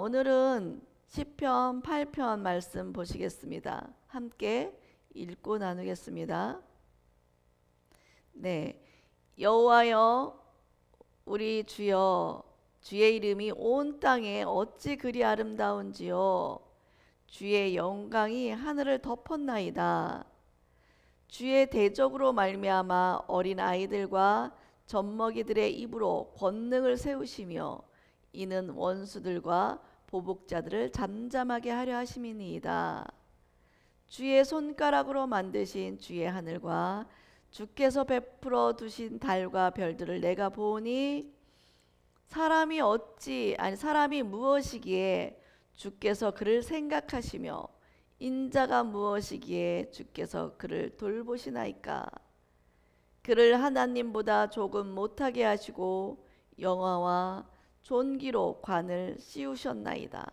오늘은 시편 8편 말씀 보시겠습니다. 함께 읽고 나누겠습니다. 네, 여호와여 우리 주여, 주의 이름이 온 땅에 어찌 그리 아름다운지요. 주의 영광이 하늘을 덮었나이다. 주의 대적으로 말미암아 어린 아이들과 젖먹이들의 입으로 권능을 세우시며 이는 원수들과 보복자들을 잠잠하게 하려 하심이니이다. 주의 손가락으로 만드신 주의 하늘과 주께서 베풀어 두신 달과 별들을 내가 보니 사람이 무엇이기에 주께서 그를 생각하시며 인자가 무엇이기에 주께서 그를 돌보시나이까. 그를 하나님보다 조금 못하게 하시고 영화와 존귀로 관을 씌우셨나이다.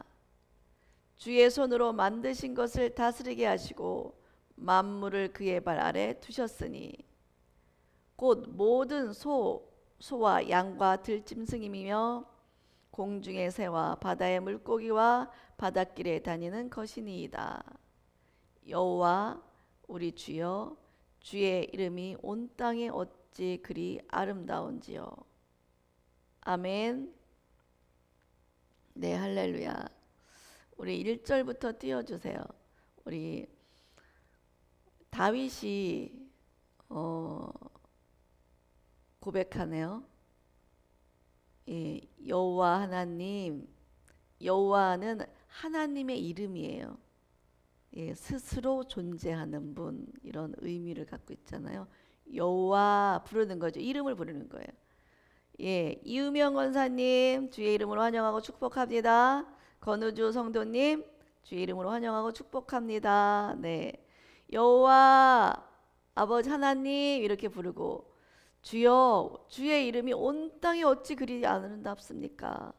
주의 손으로 만드신 것을 다스리게 하시고 만물을 그의 발 아래 두셨으니 곧 모든 소와 양과 들짐승이며 공중의 새와 바다의 물고기와 바닷길에 다니는 것이니이다. 여호와 우리 주여, 주의 이름이 온 땅에 어찌 그리 아름다운지요. 아멘. 네, 할렐루야. 우리 1절부터 띄워주세요. 우리 다윗이 고백하네요. 예, 여호와 하나님, 여호와는 하나님의 이름이에요. 예, 스스로 존재하는 분, 이런 의미를 갖고 있잖아요. 여호와 부르는 거죠. 이름을 부르는 거예요. 예, 이우명 권사님 주의 이름으로 환영하고 축복합니다. 권우주 성도님 주의 이름으로 환영하고 축복합니다. 네, 여호와 아버지 하나님 이렇게 부르고 주여, 주의 이름이 온 땅에 어찌 그리 아름답습니까?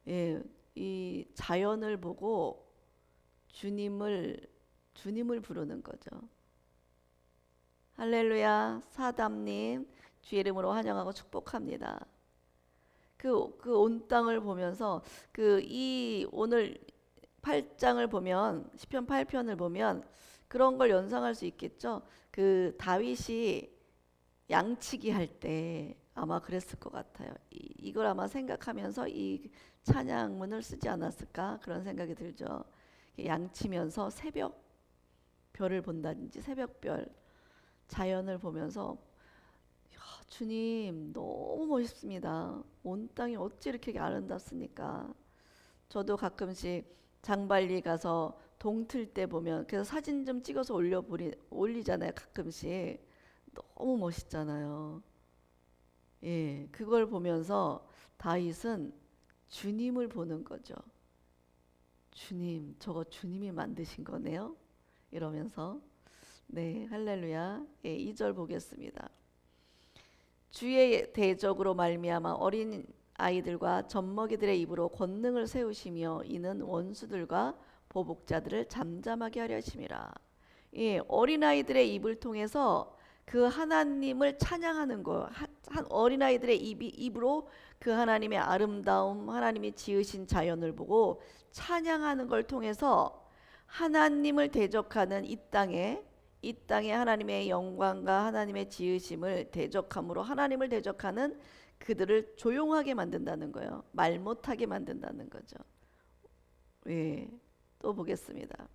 예, 이 자연을 보고 주님을 부르는 거죠. 할렐루야. 사담님 주의 이름으로 환영하고 축복합니다. 그 온 땅을 보면서 이 오늘 8장을 보면 시편 8편을 보면 그런 걸 연상할 수 있겠죠. 그 다윗이 양치기 할 때 아마 그랬을 것 같아요. 이걸 아마 생각하면서 이 찬양문을 쓰지 않았을까 그런 생각이 들죠. 양치면서 새벽 별을 본다든지 새벽별 자연을 보면서 주님 너무 멋있습니다. 온 땅이 어찌 이렇게 아름답습니까? 저도 가끔씩 장발리 가서 동틀 때 보면 그래서 사진 좀 찍어서 올리잖아요. 가끔씩 너무 멋있잖아요. 예, 그걸 보면서 다윗은 주님을 보는 거죠. 주님, 저거 주님이 만드신 거네요. 이러면서 네, 할렐루야. 예, 2절 보겠습니다. 주의 대적으로 말미암아 어린 아이들과 젖먹이들의 입으로 권능을 세우시며 이는 원수들과 보복자들을 잠잠하게 하려 하심이라. 예, 어린 아이들의 입을 통해서 그 하나님을 찬양하는 거. 어린 아이들의 입으로 그 하나님의 아름다움, 하나님이 지으신 자연을 보고 찬양하는 걸 통해서 하나님을 대적하는 이 땅에 하나님의 영광과 하나님의 지으심을 대적함으로 하나님을 대적하는 그들을 조용하게 만든다는 거예요. 말 못하게 만든다는 거죠. 예, 또 보겠습니다.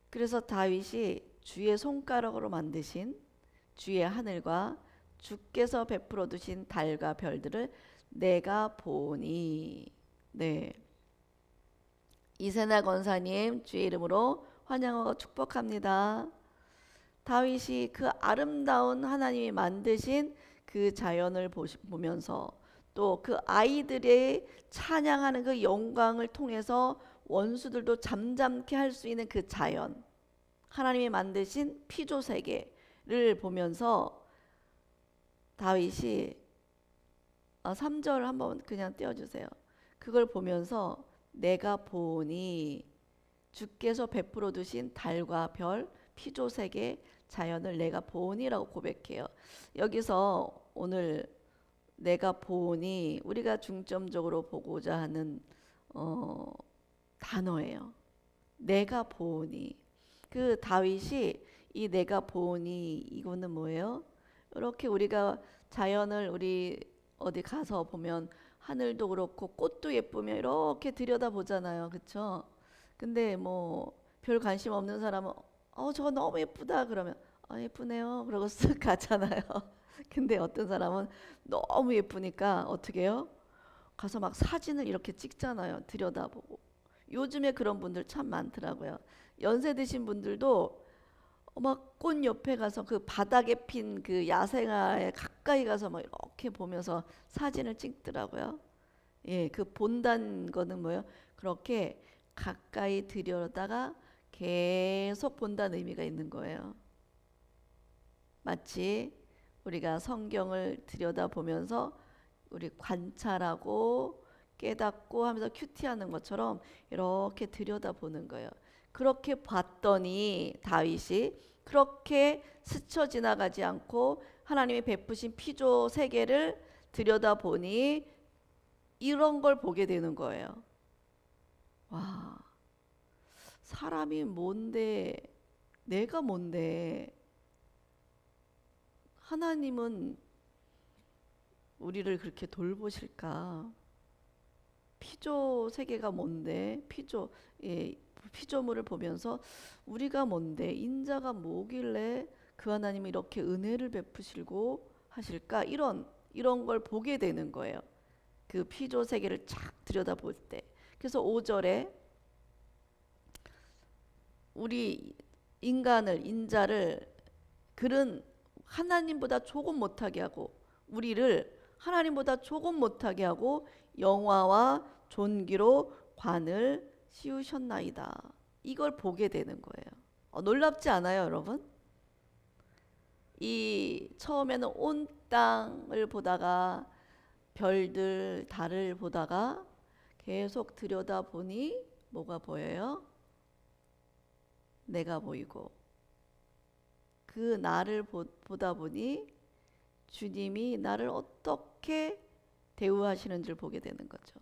그래서 다윗이 주의 손가락으로 만드신 주의 하늘과 주께서 베풀어 두신 달과 별들을 내가 보니. 네, 이세나 권사님 주의 이름으로 환영하고 축복합니다. 다윗이 그 아름다운 하나님이 만드신 그 자연을 보면서 또 그 아이들의 찬양하는 그 영광을 통해서 원수들도 잠잠케 할 수 있는 그 자연, 하나님이 만드신 피조 세계를 보면서 다윗이 3절 한번 그냥 띄워주세요. 그걸 보면서 내가 보니 주께서 베풀어 두신 달과 별, 피조 세계, 자연을 내가 보니라고 고백해요. 여기서 오늘 내가 보니 우리가 중점적으로 보고자 하는 단어예요. 내가 보니. 그 다윗이 이 내가 보니 이거는 뭐예요? 이렇게 우리가 자연을 우리 어디 가서 보면 하늘도 그렇고 꽃도 예쁘면 이렇게 들여다보잖아요. 그쵸? 근데 뭐 별 관심 없는 사람은 저거 너무 예쁘다 그러면 예쁘네요. 그러고 쓱 가잖아요. 근데 어떤 사람은 너무 예쁘니까 어떻게 해요? 가서 막 사진을 이렇게 찍잖아요. 들여다보고. 요즘에 그런 분들 참 많더라고요. 연세 드신 분들도 막 꽃 옆에 가서 그 바닥에 핀 그 야생화에 가까이 가서 막 이렇게 보면서 사진을 찍더라고요. 예, 그 본다는 거는 뭐예요? 그렇게 가까이 들여다가 계속 본다는 의미가 있는 거예요. 마치 우리가 성경을 들여다보면서 우리 관찰하고 깨닫고 하면서 큐티하는 것처럼 이렇게 들여다보는 거예요. 그렇게 봤더니 다윗이 그렇게 스쳐 지나가지 않고 하나님이 베푸신 피조 세계를 들여다보니 이런 걸 보게 되는 거예요. 와, 사람이 뭔데, 내가 뭔데, 하나님은 우리를 그렇게 돌보실까? 피조 세계가 뭔데? 피조물을 보면서 우리가 뭔데? 인자가 뭐길래 그 하나님이 이렇게 은혜를 베푸시고 하실까? 이런 걸 보게 되는 거예요. 그 피조 세계를 착 들여다볼 때. 그래서 5절에 우리 인자를 그런 하나님보다 조금 못하게 하고 우리를 하나님보다 조금 못하게 하고 영화와 존귀로 관을 씌우셨나이다. 이걸 보게 되는 거예요. 놀랍지 않아요, 여러분? 이 처음에는 온 땅을 보다가 별들, 달을 보다가 계속 들여다보니 뭐가 보여요? 내가 보이고 그 나를 보다 보니 주님이 나를 어떻게 대우하시는지를 보게 되는 거죠.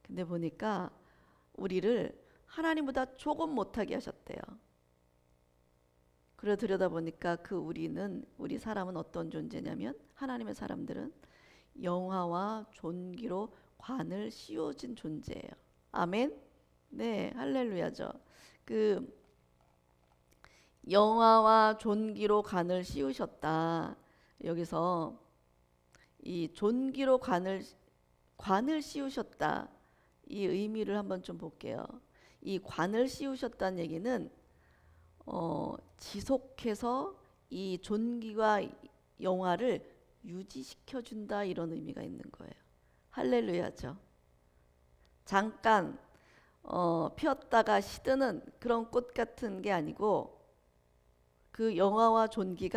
근데 보니까 우리를 하나님보다 조금 못하게 하셨대요. 그래 들여다보니까 우리 사람은 어떤 존재냐면 하나님의 사람들은 영화와 존귀로 관을 씌워진 존재예요. 아멘? 네, 할렐루야죠. 그 영화와 존귀로 관을 씌우셨다. 여기서 이 존귀로 관을 씌우셨다. 이 의미를 한번 좀 볼게요. 이 관을 씌우셨다는 얘기는 지속해서 이 존귀와 영화를 유지시켜 준다 이런 의미가 있는 거예요. 할렐루야죠. 잠깐 피었다가 시드는 그런 꽃 같은 게 아니고 그 영화와 존귀,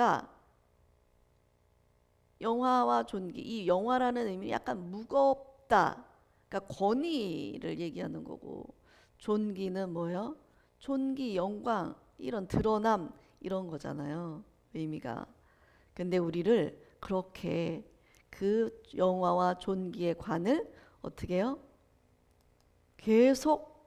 이 영화라는 의미는 약간 무겁다. 그러니까 권위를 얘기하는 거고 존귀는 뭐예요? 존귀, 영광, 이런 드러남 이런 거잖아요. 의미가. 근데 우리를 그렇게 그 영화와 존귀의 관을 어떻게 해요? 계속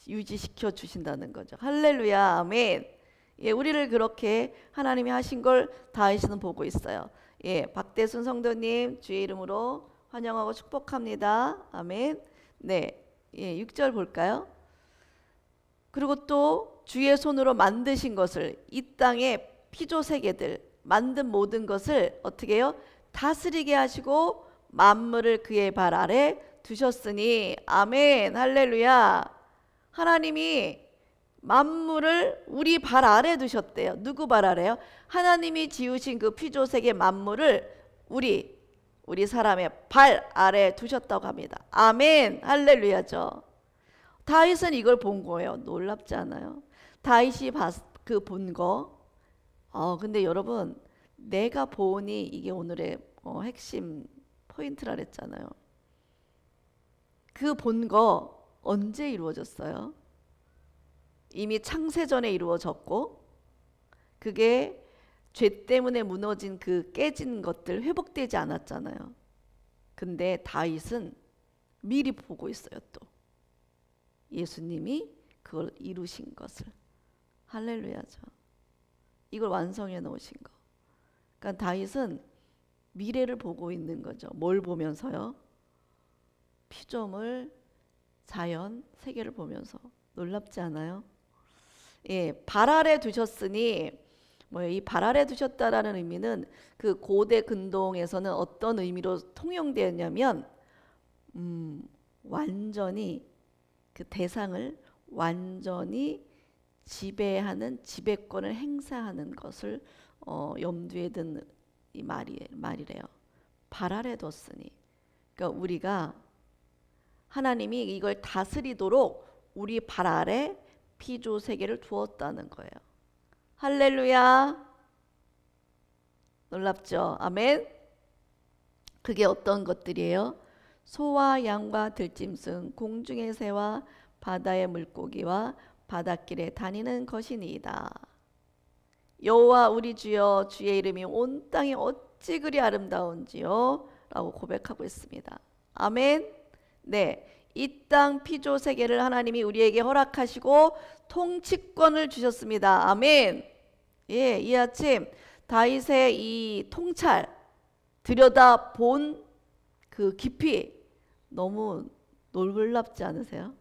유지시켜 주신다는 거죠. 할렐루야, 아멘. 예, 우리를 그렇게 하나님이 하신 걸 다윗은 보고 있어요. 예, 박대순 성도님 주의 이름으로 환영하고 축복합니다. 아멘. 네, 예, 6절 볼까요? 그리고 또 주의 손으로 만드신 것을 이 땅의 피조 세계들 만든 모든 것을 어떻게 해요? 다스리게 하시고 만물을 그의 발 아래 두셨으니 아멘 할렐루야. 하나님이 만물을 우리 발 아래 두셨대요. 누구 발 아래요? 하나님이 지으신 그 피조 세계 만물을 우리 사람의 발 아래 두셨다고 합니다. 아멘 할렐루야죠. 다윗은 이걸 본 거예요. 놀랍지 않아요? 다윗이 그 본 거. 근데 여러분 내가 보니 이게 오늘의 핵심 포인트라 그랬잖아요. 그 본 거 언제 이루어졌어요? 이미 창세전에 이루어졌고 그게 죄 때문에 무너진 그 깨진 것들 회복되지 않았잖아요. 근데 다윗은 미리 보고 있어요. 또 예수님이 그걸 이루신 것을. 할렐루야죠. 이걸 완성해 놓으신 거. 그러니까 다윗은 미래를 보고 있는 거죠. 뭘 보면서요? 피조물, 자연, 세계를 보면서. 놀랍지 않아요? 예, 발 아래 두셨으니 이 발 아래 두셨다라는 의미는 그 고대 근동에서는 어떤 의미로 통용되었냐면 완전히 그 대상을 완전히 지배하는 지배권을 행사하는 것을 염두에 둔 이 말이래요. 발 아래 뒀으니. 그러니까 우리가 하나님이 이걸 다스리도록 우리 발 아래 피조 세계를 두었다는 거예요. 할렐루야. 놀랍죠? 아멘. 그게 어떤 것들이에요? 소와 양과 들짐승, 공중의 새와 바다의 물고기와 바닷길에 다니는 것이니이다. 여호와 우리 주여, 주의 이름이 온 땅에 어찌 그리 아름다운지요 라고 고백하고 있습니다. 아멘. 네, 이 땅 피조 세계를 하나님이 우리에게 허락하시고 통치권을 주셨습니다. 아멘. 예, 이 아침 다윗의 이 통찰, 들여다 본 그 깊이 너무 놀랍지 않으세요?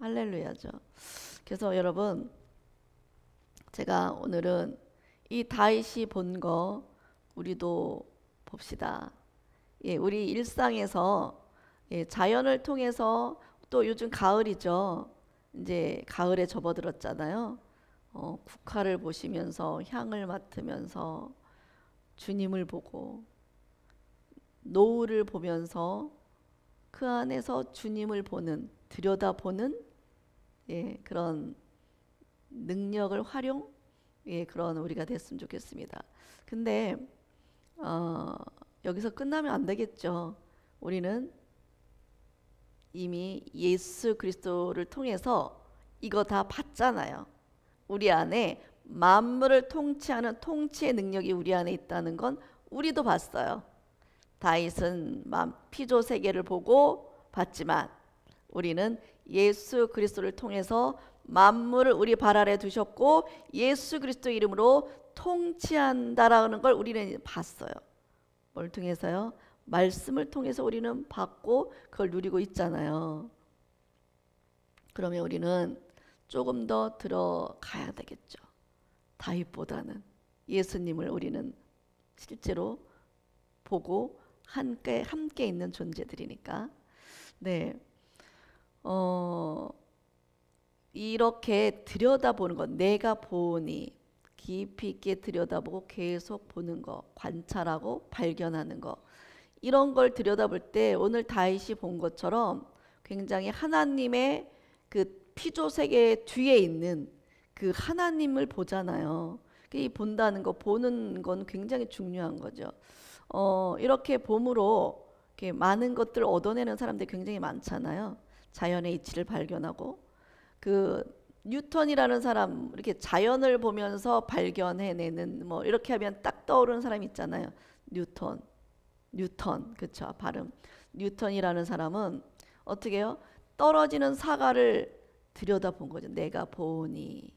할렐루야죠. 그래서 여러분, 제가 오늘은 이 다윗이 본 거 우리도 봅시다. 예, 우리 일상에서 자연을 통해서, 또 요즘 가을이죠. 이제 가을에 접어들었잖아요. 국화를 보시면서 향을 맡으면서 주님을 보고, 노을을 보면서 그 안에서 주님을 보는, 들여다보는 그런 능력을 활용, 그런 우리가 됐으면 좋겠습니다. 근데 여기서 끝나면 안 되겠죠. 우리는 이미 예수 그리스도를 통해서 이거 다 봤잖아요. 우리 안에 만물을 통치하는 통치의 능력이 우리 안에 있다는 건 우리도 봤어요. 다윗은 피조 세계를 보고 봤지만 우리는 예수 그리스도를 통해서 만물을 우리 발 아래 두셨고 예수 그리스도 이름으로 통치한다라는 걸 우리는 봤어요. 뭘 통해서요? 말씀을 통해서 우리는 받고 그걸 누리고 있잖아요. 그러면 우리는 조금 더 들어가야 되겠죠. 다윗보다는 예수님을 우리는 실제로 보고 함께 있는 존재들이니까. 네, 이렇게 들여다보는 것, 내가 보니 깊이 있게 들여다보고 계속 보는 거, 관찰하고 발견하는 거, 이런 걸 들여다볼 때 오늘 다윗이 본 것처럼 굉장히 하나님의 그 피조 세계 뒤에 있는 그 하나님을 보잖아요. 이 본다는 거, 보는 건 굉장히 중요한 거죠. 이렇게 봄으로 이렇게 많은 것들을 얻어내는 사람들이 굉장히 많잖아요. 자연의 이치를 발견하고, 그 뉴턴이라는 사람, 이렇게 자연을 보면서 발견해내는, 뭐 이렇게 하면 딱 떠오르는 사람 있잖아요. 뉴턴, 그쵸? 발음. 뉴턴이라는 사람은 어떻게 해요? 떨어지는 사과를 들여다본 거죠. 내가 보니.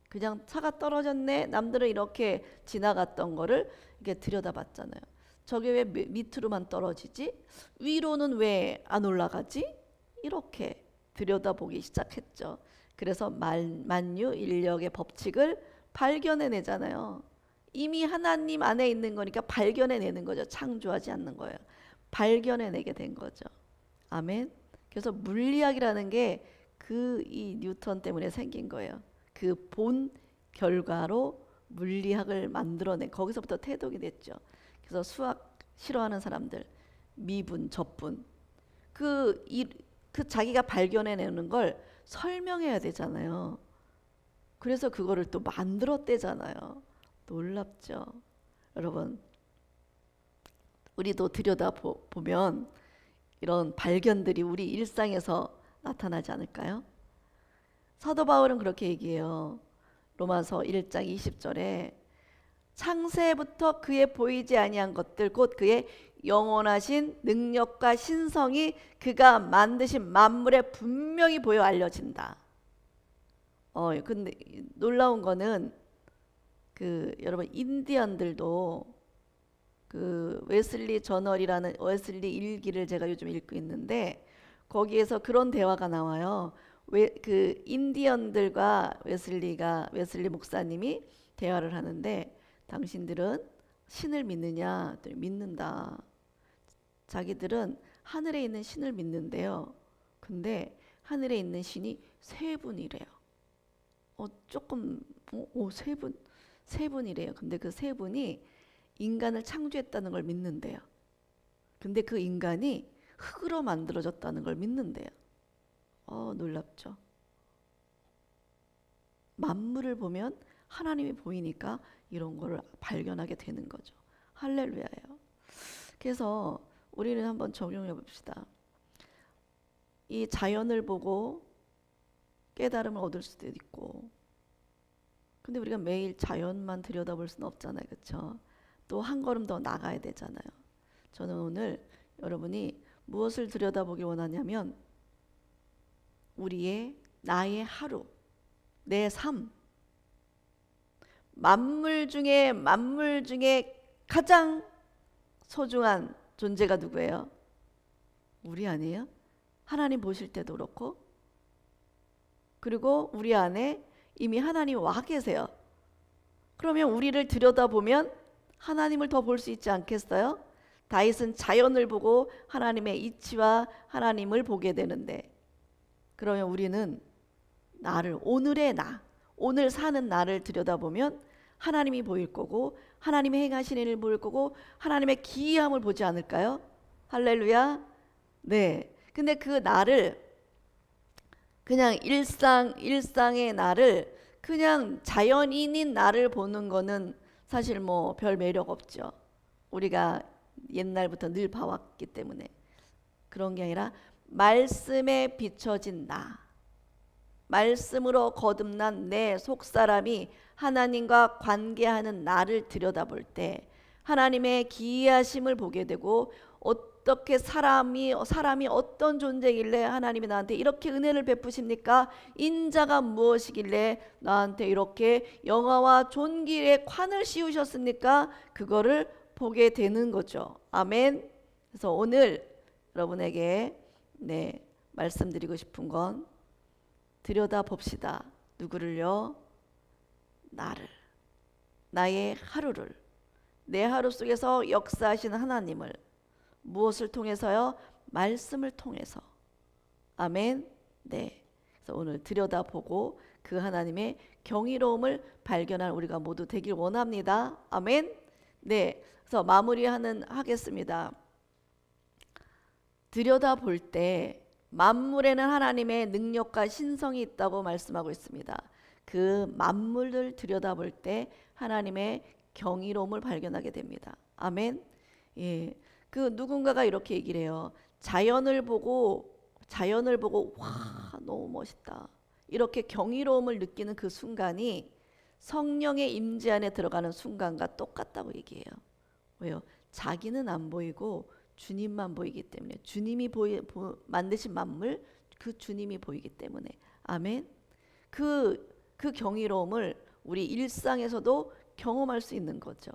그냥 사과 떨어졌네. 남들은 이렇게 지나갔던 거를 이렇게 들여다봤잖아요. 저게 왜 밑으로만 떨어지지? 위로는 왜 안 올라가지? 이렇게 들여다보기 시작했죠. 그래서 만유 인력의 법칙을 발견해내잖아요. 이미 하나님 안에 있는 거니까 발견해내는 거죠. 창조하지 않는 거예요. 발견해내게 된 거죠. 아멘. 그래서 물리학이라는 게 이 뉴턴 때문에 생긴 거예요. 그 본 결과로 물리학을 만들어낸, 거기서부터 태동이 됐죠. 그래서 수학 싫어하는 사람들, 미분, 접분, 그 자기가 발견해내는 걸 설명해야 되잖아요. 그래서 그거를 또 만들었대잖아요. 놀랍죠. 여러분, 우리도 들여다보면 이런 발견들이 우리 일상에서 나타나지 않을까요? 사도 바울은 그렇게 얘기해요. 로마서 1장 20절에 창세부터 그의 보이지 아니한 것들 곧 그의 영원하신 능력과 신성이 그가 만드신 만물에 분명히 보여 알려진다. 근데 놀라운 거는 여러분 인디언들도 웨슬리 저널이라는 웨슬리 일기를 제가 요즘 읽고 있는데 거기에서 그런 대화가 나와요. 인디언들과 웨슬리 목사님이 대화를 하는데 당신들은 신을 믿느냐? 믿는다. 자기들은 하늘에 있는 신을 믿는데요. 근데 하늘에 있는 신이 세 분이래요. 세 분이래요. 근데 그 세 분이 인간을 창조했다는 걸 믿는데요. 근데 그 인간이 흙으로 만들어졌다는 걸 믿는데요. 놀랍죠. 만물을 보면 하나님이 보이니까 이런 거를 발견하게 되는 거죠. 할렐루야예요. 그래서 우리는 한번 적용해 봅시다. 이 자연을 보고 깨달음을 얻을 수도 있고, 근데 우리가 매일 자연만 들여다볼 수는 없잖아요. 그렇죠? 또 한 걸음 더 나가야 되잖아요. 저는 오늘 여러분이 무엇을 들여다보길 원하냐면 나의 하루, 내 삶, 만물 중에 가장 소중한 존재가 누구예요? 우리 아니에요? 하나님 보실 때도 그렇고, 그리고 우리 안에 이미 하나님 와 계세요. 그러면 우리를 들여다보면 하나님을 더 볼 수 있지 않겠어요? 다윗은 자연을 보고 하나님의 이치와 하나님을 보게 되는데, 그러면 우리는 오늘의 오늘 사는 나를 들여다보면 하나님이 보일 거고, 하나님의 행하신 일을 보일 거고, 하나님의 기이함을 보지 않을까요? 할렐루야. 네. 근데 그 나를 그냥 일상의 나를 그냥 자연인인 나를 보는 거는 사실 뭐 별 매력 없죠. 우리가 옛날부터 늘 봐왔기 때문에. 그런 게 아니라 말씀에 비춰진 나, 말씀으로 거듭난 내 속사람이 하나님과 관계하는 나를 들여다볼 때 하나님의 기이하심을 보게 되고, 어떻게 사람이 어떤 존재길래 하나님이 나한테 이렇게 은혜를 베푸십니까? 인자가 무엇이길래 나한테 이렇게 영화와 존귀의 관을 씌우셨습니까? 그거를 보게 되는 거죠. 아멘. 그래서 오늘 여러분에게 말씀드리고 싶은 건, 들여다 봅시다. 누구를요? 나의 하루를, 내 하루 속에서 역사하시는 하나님을. 무엇을 통해서요? 말씀을 통해서. 아멘. 네. 그래서 오늘 들여다보고 그 하나님의 경이로움을 발견한 우리가 모두 되길 원합니다. 아멘. 네. 그래서 하겠습니다. 들여다볼 때 만물에는 하나님의 능력과 신성이 있다고 말씀하고 있습니다. 그 만물을 들여다볼 때 하나님의 경이로움을 발견하게 됩니다. 아멘. 예. 누군가가 이렇게 얘기를 해요. 자연을 보고 와, 너무 멋있다, 이렇게 경이로움을 느끼는 그 순간이 성령의 임재 안에 들어가는 순간과 똑같다고 얘기해요. 왜요? 자기는 안 보이고 주님만 보이기 때문에, 주님이 만드신 만물, 그 주님이 보이기 때문에. 아멘. 그 경이로움을 우리 일상에서도 경험할 수 있는 거죠.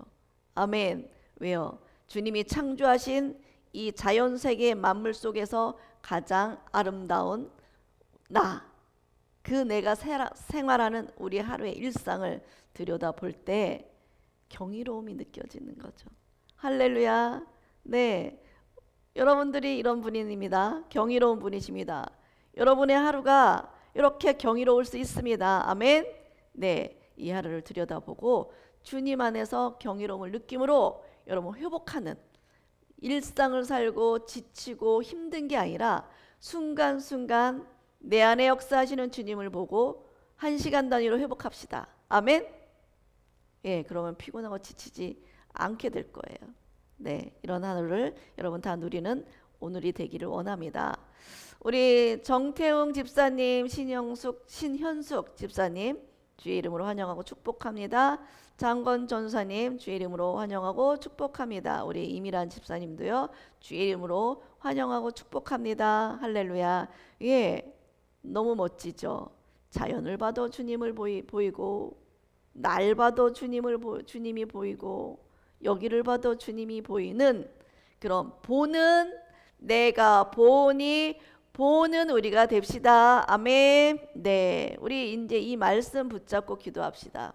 아멘. 왜요? 주님이 창조하신 이 자연세계의 만물 속에서 가장 아름다운 내가 생활하는 우리 하루의 일상을 들여다볼 때 경이로움이 느껴지는 거죠. 할렐루야. 네, 여러분들이 이런 분입니다. 경이로운 분이십니다. 여러분의 하루가 이렇게 경이로울 수 있습니다. 아멘. 네, 이 하루를 들여다보고 주님 안에서 경이로움을 느낌으로 여러분 회복하는, 일상을 살고 지치고 힘든 게 아니라 순간순간 내 안에 역사하시는 주님을 보고 1시간 단위로 회복합시다. 아멘. 예, 그러면 피곤하고 지치지 않게 될 거예요. 네, 이런 하루를 여러분 다 누리는 오늘이 되기를 원합니다. 우리 정태웅 집사님, 신현숙 집사님 주의 이름으로 환영하고 축복합니다. 장건 전사님 주의 이름으로 환영하고 축복합니다. 우리 이미란 집사님도요. 주의 이름으로 환영하고 축복합니다. 할렐루야. 예, 너무 멋지죠. 자연을 봐도 주님을 보이고 날 봐도 주님이 보이고 여기를 봐도 주님이 보이는 그런 보는 내가 보니 보는 우리가 됩시다. 아멘. 네, 우리 이제 이 말씀 붙잡고 기도합시다.